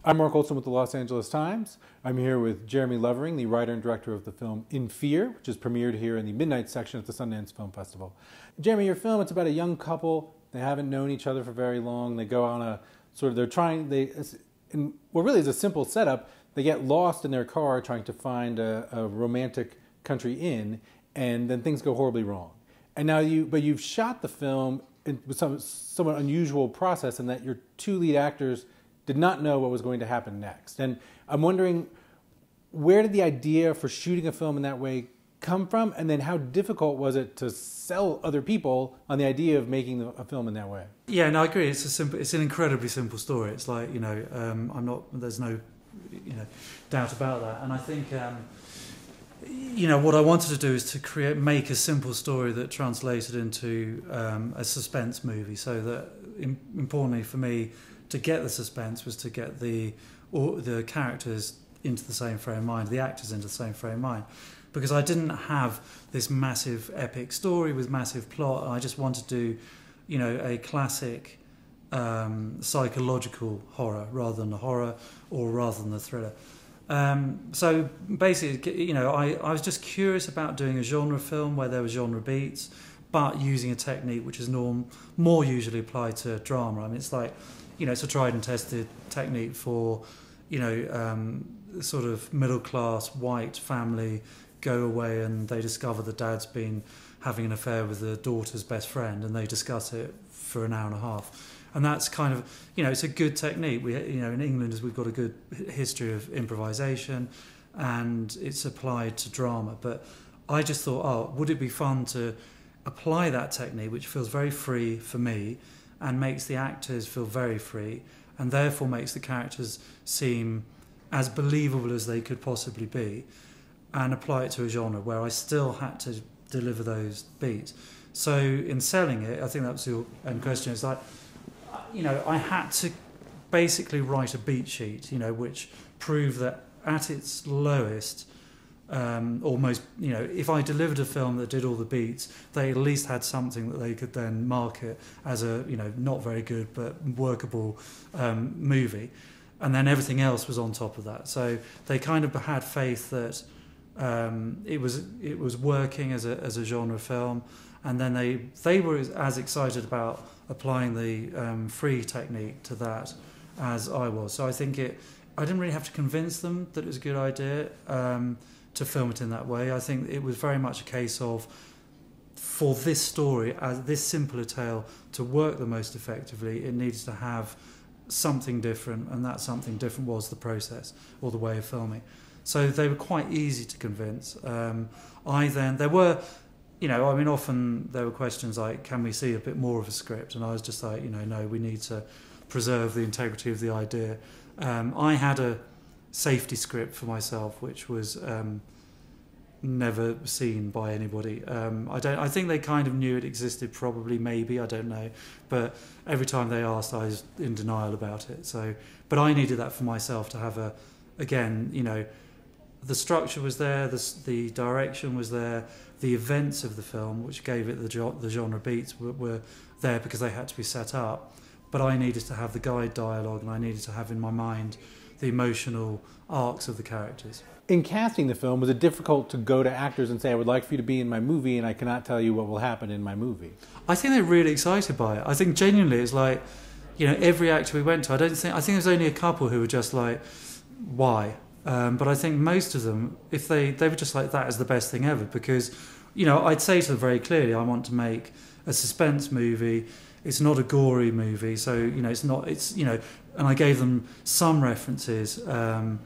I'm Mark Olson with the Los Angeles Times. I'm here with Jeremy Levering, the writer and director of the film In Fear, which is premiered here in the midnight section at the Sundance Film Festival. Jeremy, your film, it's about a young couple. They haven't known each other for very long. They go on a sort of, in what really is a simple setup. They get lost in their car trying to find a romantic country inn, and then things go horribly wrong. And now you've shot the film with some somewhat unusual process in that your two lead actors did not know what was going to happen next. And I'm wondering, where did the idea for shooting a film in that way come from? And then how difficult was it to sell other people on the idea of making a film in that way? Yeah, no, I agree. It's an incredibly simple story. It's like, there's no, doubt about that. And I think, what I wanted to do is to make a simple story that translated into a suspense movie, so that, importantly for me, to get the suspense was to get the characters into the same frame of mind, the actors into the same frame of mind, because I didn't have this massive epic story with massive plot. I just wanted to do, a classic psychological horror rather than a horror or rather than a thriller. So basically, I was just curious about doing a genre film where there were genre beats, but using a technique which is more usually applied to drama. I mean, it's like, it's a tried and tested technique for, sort of middle-class white family go away and they discover the dad's been having an affair with the daughter's best friend, and they discuss it for an hour and a half. And that's kind of, it's a good technique. We, in England, we've got a good history of improvisation, and it's applied to drama. But I just thought, would it be fun to apply that technique, which feels very free for me, and makes the actors feel very free, and therefore makes the characters seem as believable as they could possibly be, and apply it to a genre where I still had to deliver those beats. So in selling it, I think that was your question. It's like, I had to basically write a beat sheet, which proved that at its lowest, almost, if I delivered a film that did all the beats, they at least had something that they could then market as a, not very good but workable movie, and then everything else was on top of that. So they kind of had faith that it was working as a genre film, and then they were as excited about applying the free technique to that as I was. So I think I didn't really have to convince them that it was a good idea to film it in that way. I think it was very much a case of, for this story, as this simpler tale to work the most effectively, it needs to have something different, and that something different was the process or the way of filming. So they were quite easy to convince. There were, often there were questions like, can we see a bit more of a script? And I was just like, no, we need to preserve the integrity of the idea. I had a safety script for myself, which was never seen by anybody. I think they kind of knew it existed, probably, maybe, I don't know. But every time they asked, I was in denial about it. So, but I needed that for myself to have the structure was there, the direction was there, the events of the film, which gave it the genre beats, were there because they had to be set up. But I needed to have the guide dialogue, and I needed to have in my mind the emotional arcs of the characters. In casting the film, was it difficult to go to actors and say, I would like for you to be in my movie, and I cannot tell you what will happen in my movie? I think they're really excited by it. I think genuinely it's like, every actor we went to, I think there's only a couple who were just like, why? But I think most of them, if they were just like, that is the best thing ever, because, I'd say to them very clearly, I want to make a suspense movie. It's not a gory movie, so, and I gave them some references, and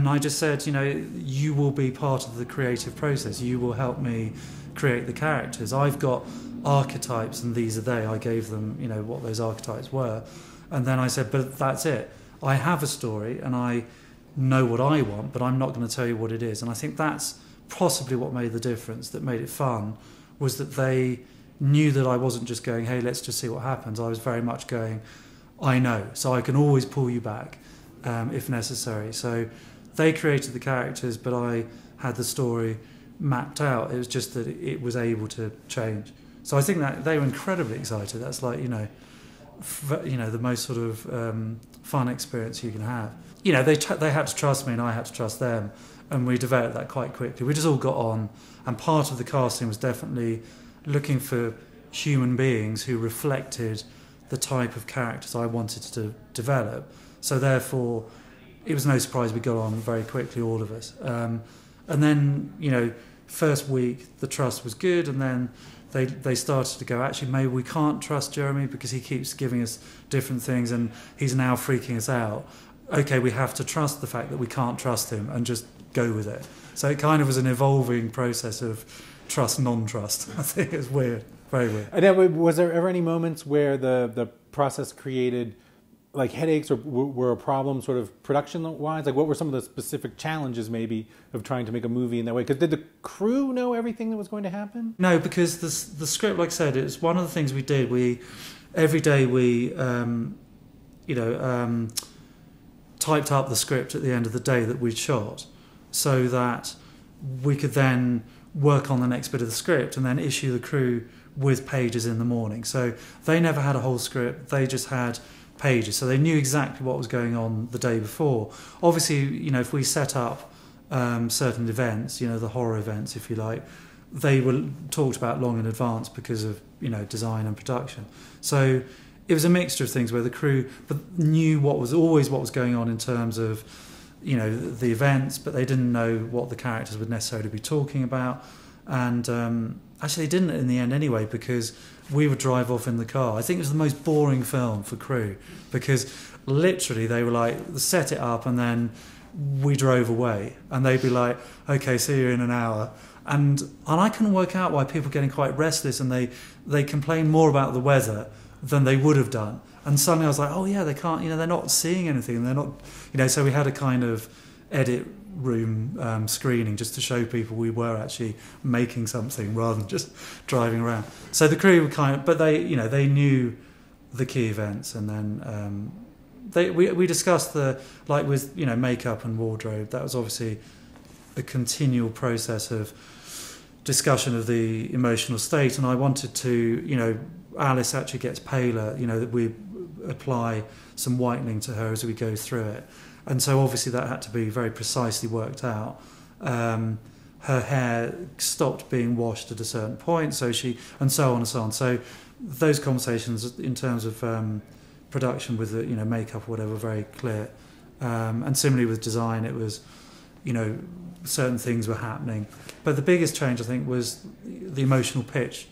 I just said, you will be part of the creative process. You will help me create the characters. I've got archetypes, and these are they. I gave them, what those archetypes were. And then I said, but that's it. I have a story, and I know what I want, but I'm not going to tell you what it is. And I think that's possibly what made the difference, that made it fun, was that they knew that I wasn't just going, hey, let's just see what happens. I was very much going, I know, so I can always pull you back if necessary. So they created the characters, but I had the story mapped out. It was just that it was able to change. So I think that they were incredibly excited. That's like, the most sort of fun experience you can have. You know, they had to trust me and I had to trust them, and we developed that quite quickly. We just all got on, and part of the casting was definitely looking for human beings who reflected the type of characters I wanted to develop. So therefore, it was no surprise we got on very quickly, all of us. And then, you know, first week the trust was good, and then they started to go, actually, maybe we can't trust Jeremy because he keeps giving us different things and he's now freaking us out. Okay, we have to trust the fact that we can't trust him and just go with it. So it kind of was an evolving process of trust, non-trust. I think it's weird, very weird. And then, was there ever any moments where the process created like headaches, or were a problem sort of production-wise? Like, what were some of the specific challenges maybe of trying to make a movie in that way? Because did the crew know everything that was going to happen? No, because the script, like I said, it's one of the things we did. Every day we typed up the script at the end of the day that we'd shot, so that we could then work on the next bit of the script and then issue the crew with pages in the morning. So they never had a whole script, they just had pages, so they knew exactly what was going on the day before. Obviously, you know, if we set up certain events, you know, the horror events, if you like, they were talked about long in advance because of, you know, design and production. So it was a mixture of things where the crew knew what was going on in terms of, you know, the events, but they didn't know what the characters would necessarily be talking about. And actually they didn't in the end anyway, because we would drive off in the car. I think it was the most boring film for crew, because literally they were like, set it up, and then we drove away, and they'd be like, okay, see you in an hour. And I couldn't work out why people were getting quite restless, and they complained more about the weather than they would have done. And suddenly I was like, oh yeah, they can't, you know, they're not seeing anything, and they're not, you know, so we had a kind of edit room screening just to show people we were actually making something rather than just driving around. So the crew were kind of, but they, you know, they knew the key events, and then we discussed like with, you know, makeup and wardrobe, that was obviously a continual process of discussion of the emotional state, and I wanted to, you know, Alice actually gets paler, you know, that we apply some whitening to her as we go through it. And so obviously that had to be very precisely worked out. Her hair stopped being washed at a certain point, so and so on and so on. So those conversations in terms of production with the, you know, makeup or whatever, were very clear. And similarly with design, it was, you know, certain things were happening. But the biggest change, I think, was the emotional pitch,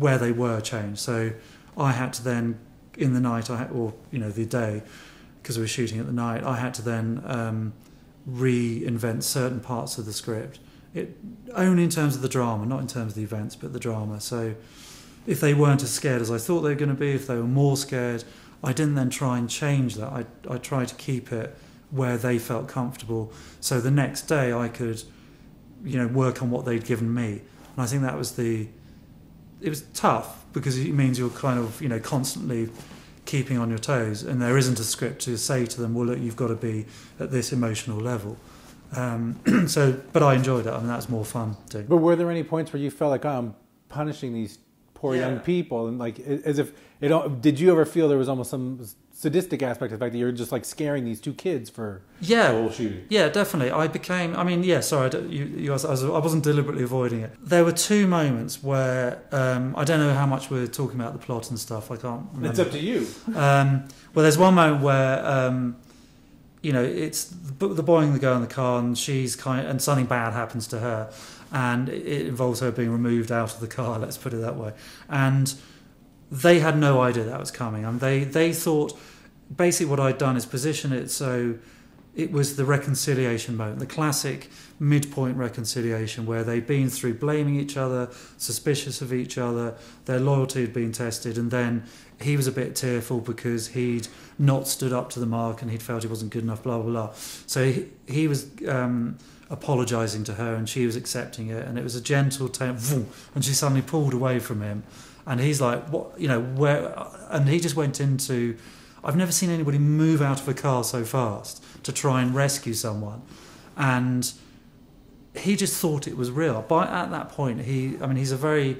where they were changed. So I had to then, in the night, or, you know, the day, because we were shooting at the night, I had to then reinvent certain parts of the script. Only in terms of the drama, not in terms of the events, but the drama. So if they weren't as scared as I thought they were going to be, if they were more scared, I didn't then try and change that. I tried to keep it where they felt comfortable. So the next day I could, you know, work on what they'd given me. And I think that was it was tough, because it means you're kind of, you know, constantly keeping on your toes, and there isn't a script to say to them, well, look, you've got to be at this emotional level. But I enjoyed it. I mean, that's more fun too. But were there any points where you felt like, oh, I'm punishing these poor young people, and like, as if did you ever feel there was almost some sadistic aspect of the fact that you're just like scaring these two kids for the whole shooting? Yeah, definitely. I wasn't deliberately avoiding it. There were two moments where I don't know how much we're talking about the plot and stuff. I can't remember. It's up to you. Well, there's one moment where you know, it's the boy and the girl in the car, and and something bad happens to her, and it involves her being removed out of the car, let's put it that way. And they had no idea that was coming. And they thought basically what I'd done is position it so it was the reconciliation moment, the classic midpoint reconciliation, where they'd been through blaming each other, suspicious of each other, their loyalty had been tested, and then he was a bit tearful because he'd not stood up to the mark and he'd felt he wasn't good enough, blah, blah, blah. So he was apologising to her, and she was accepting it, and it was a gentle tone, and she suddenly pulled away from him. And he's like, what, you know, where? And he just went into, I've never seen anybody move out of a car so fast to try and rescue someone. And he just thought it was real. But at that point, he's a very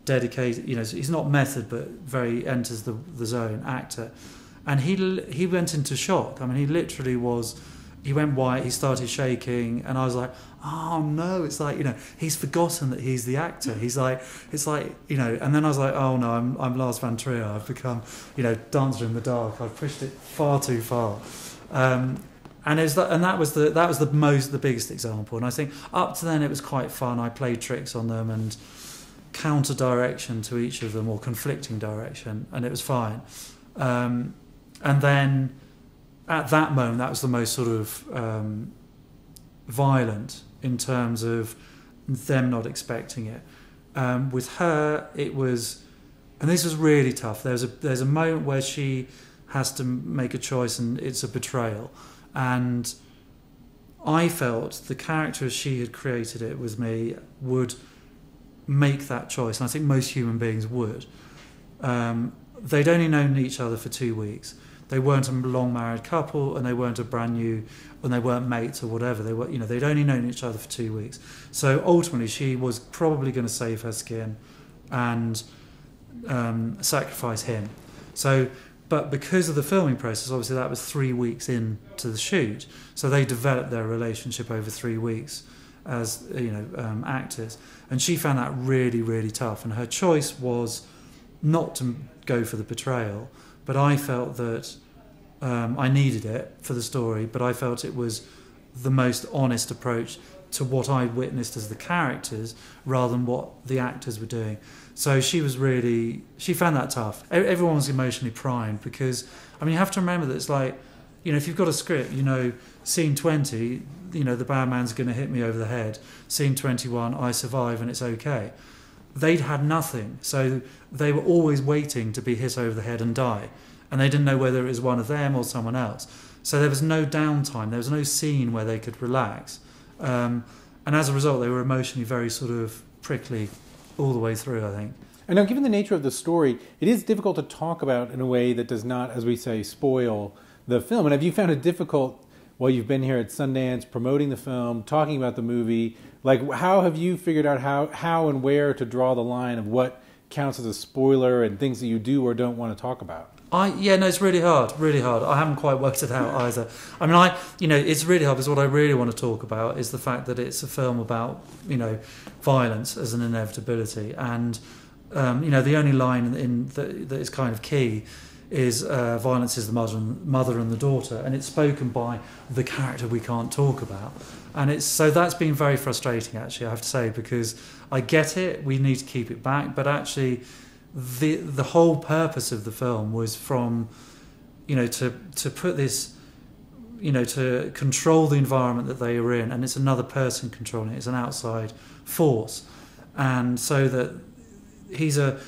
dedicated, he's not method, but very enters the zone actor. And he went into shock. I mean, he literally he went white, he started shaking, and I was like, oh no, it's like, he's forgotten that he's the actor. He's like, it's like, and then I was like, oh no, I'm Lars van Trier. I've become, dancer in the dark. I've pushed it far too far. And that was the biggest example. And I think up to then it was quite fun. I played tricks on them and counter direction to each of them, or conflicting direction, and it was fine. And then at that moment, that was the most sort of violent in terms of them not expecting it. With her, it was, and this was really tough. There's a moment where she has to make a choice, and it's a betrayal. And I felt the character as she had created it with me would make that choice, and I think most human beings would. They'd only known each other for 2 weeks. They weren't a long married couple, and they weren't a brand new, and they weren't mates or whatever. They were, they'd only known each other for 2 weeks. So ultimately, she was probably going to save her skin and sacrifice him. But because of the filming process, obviously that was 3 weeks into the shoot. So they developed their relationship over 3 weeks as actors, and she found that really, really tough. And her choice was not to go for the betrayal, but I felt that I needed it for the story, but I felt it was the most honest approach to what I witnessed as the characters rather than what the actors were doing. So she found that tough. Everyone was emotionally primed because, you have to remember that it's like, if you've got a script, scene 20, the bad man's going to hit me over the head. Scene 21, I survive and it's okay. They'd had nothing, so they were always waiting to be hit over the head and die, and they didn't know whether it was one of them or someone else. So there was no downtime, there was no scene where they could relax, and as a result they were emotionally very sort of prickly all the way through, I think. And now, given the nature of the story, it is difficult to talk about in a way that does not, as we say, spoil the film. And have you found it difficult while you've been here at Sundance, promoting the film, talking about the movie? Like, how have you figured out how and where to draw the line of what counts as a spoiler and things that you do or don't want to talk about? It's really hard. I haven't quite worked it out either. It's really hard because what I really want to talk about is the fact that it's a film about, violence as an inevitability. And, the only line that is kind of key is violence is the mother and the daughter, and it's spoken by the character we can't talk about. And so that's been very frustrating, actually, I have to say, because I get it, we need to keep it back, but actually the whole purpose of the film was from, to put this, to control the environment that they were in, and it's another person controlling it, it's an outside force. And so that he's a,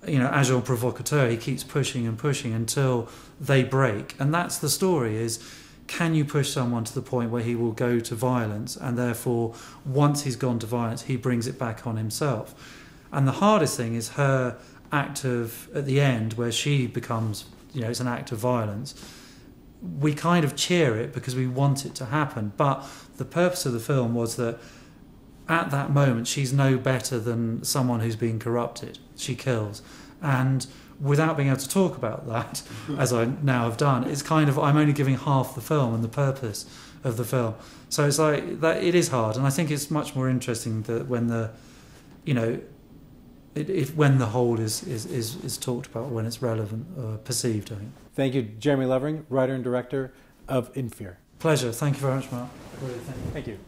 agent provocateur, he keeps pushing and pushing until they break. And that's the story, is can you push someone to the point where he will go to violence, and therefore once he's gone to violence he brings it back on himself. And the hardest thing is her act of, at the end, where she becomes, it's an act of violence. We kind of cheer it because we want it to happen, but the purpose of the film was that at that moment she's no better than someone who's been corrupted. She kills. And without being able to talk about that, as I now have done, it's kind of, I'm only giving half the film and the purpose of the film. So it's like that. It is hard, and I think it's much more interesting that when the, when the whole is talked about, when it's relevant or perceived, I think. Thank you, Jeremy Levering, writer and director of In Fear. Pleasure. Thank you very much, Mark. Really, thank you. Thank you.